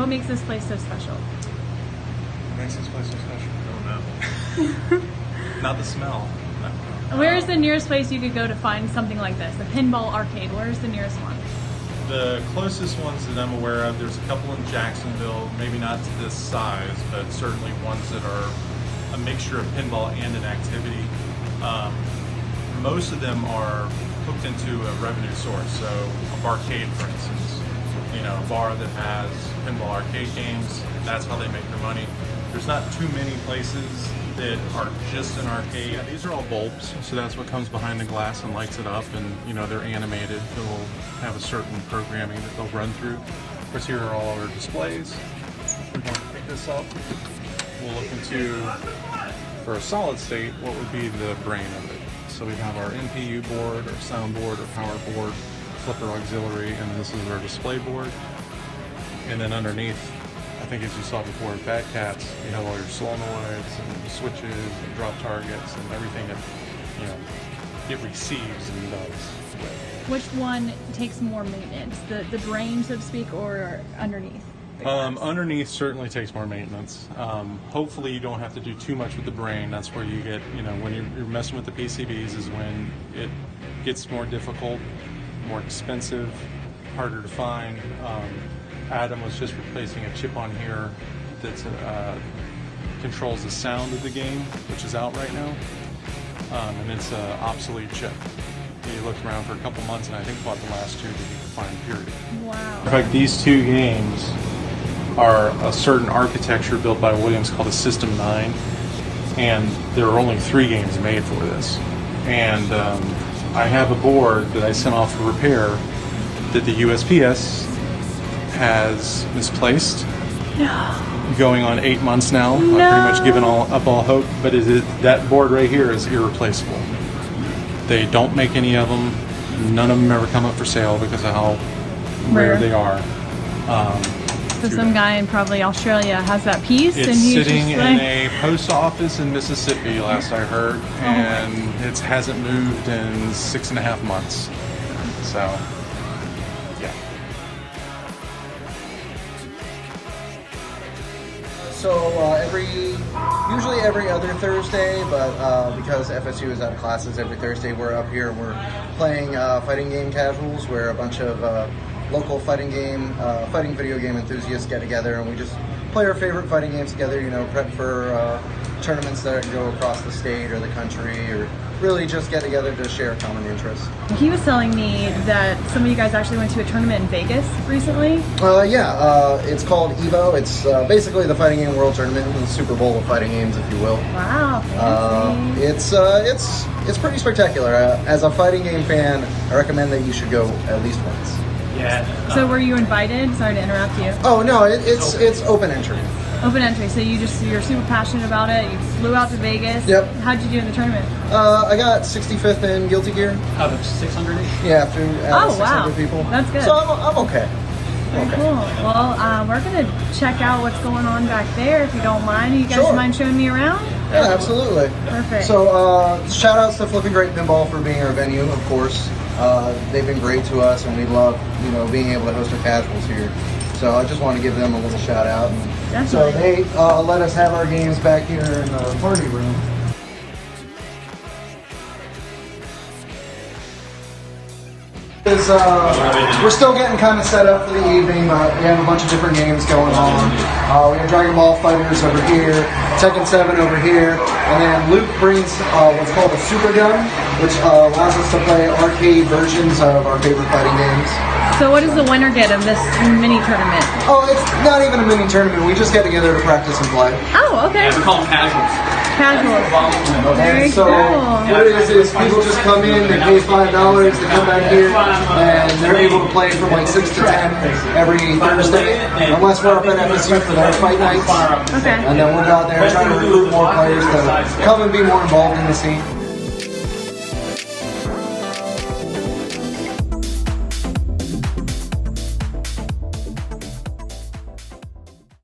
What makes this place so special? What makes this place so special? I don't know. Not the smell. Where's the nearest place you could go to find something like this? The Pinball Arcade. Where's the nearest one? The closest ones that I'm aware of, there's a couple in Jacksonville, maybe not to this size, but certainly ones that are a mixture of pinball and an activity. Most of them are hooked into a revenue source. So a barcade, for instance, a bar that has pinball arcade games, that's how they make their money. There's not too many places that are just an arcade. Yeah, these are all bulbs, so that's what comes behind the glass and lights it up, and they're animated. They'll have a certain programming that they'll run through. Of course, here are all our displays. We're going to pick this up. We'll look into, for a solid state, what would be the brain of it. So we have our NPU board, our sound board, our power board, flipper auxiliary, and this is our display board. And then underneath, I think as you saw before with Bad Cats, you have all your solenoids and switches and drop targets and everything that it receives and does. Which one takes more maintenance? The brain, so to speak, or underneath? Underneath certainly takes more maintenance. Hopefully you don't have to do too much with the brain. That's where you get, when you're messing with the PCBs is when it gets more difficult, more expensive, harder to find. Adam was just replacing a chip on here that controls the sound of the game, which is out right now, and it's an obsolete chip. He looked around for a couple months and I think bought the last two that he could find, period. Wow. In fact, these two games are a certain architecture built by Williams called a System 9, and there are only 3 games made for this. And I have a board that I sent off for repair that the USPS has misplaced. No. Going on 8 months now. No. I've pretty much given up all hope, but that board right here is irreplaceable. They don't make any of them. None of them ever come up for sale because of how rare they are. So some guy in probably Australia has that piece, it's and he's sitting just in a post office in Mississippi, last I heard, and it hasn't moved in 6.5 months. So, yeah. So usually every other Thursday, but because FSU is out of classes every Thursday, we're up here and we're playing fighting game casuals, where a bunch of local fighting video game enthusiasts get together and we just play our favorite fighting games together. Prep for tournaments that go across the state or the country, or really just get together to share a common interest. He was telling me that some of you guys actually went to a tournament in Vegas recently. It's called EVO. It's basically the Fighting Game World Tournament, the Super Bowl of fighting games, if you will. Wow, fancy. It's pretty spectacular. As a fighting game fan, I recommend that you should go at least once. Yeah. So were you invited? Sorry to interrupt you. Oh no, it's open entry. Open entry. So you're super passionate about it. You flew out to Vegas. Yep. How'd you do in the tournament? I got 65th in Guilty Gear. Out of 600? Yeah, after 600 people. That's good. So I'm okay. Very cool. Well, we're gonna check out what's going on back there, if you don't mind. You guys mind showing me around? Yeah, absolutely. Perfect. So shout outs to Flippin Pinball for being our venue, of course. They've been great to us, and we love being able to host our casuals here. So I just want to give them a little shout out. And so they let us have our games back here in the party room. We're still getting kind of set up for the evening. We have a bunch of different games going on. We have Dragon Ball Fighters over here, Tekken 7 over here, and then Luke brings what's called a Super Gun, which allows us to play arcade versions of our favorite fighting games. So what does the winner get of this mini tournament? Oh, it's not even a mini tournament. We just get together to practice and play. Oh, okay. Yeah, we call them casuals. Casuals. Very so cool. What it is people just come in, they pay $5, they come back here, and they're able to play from like 6 to 10 every Thursday, unless we're up at FSU for their fight nights. Okay. And then we'll go out there and try to recruit more players to come and be more involved in the scene.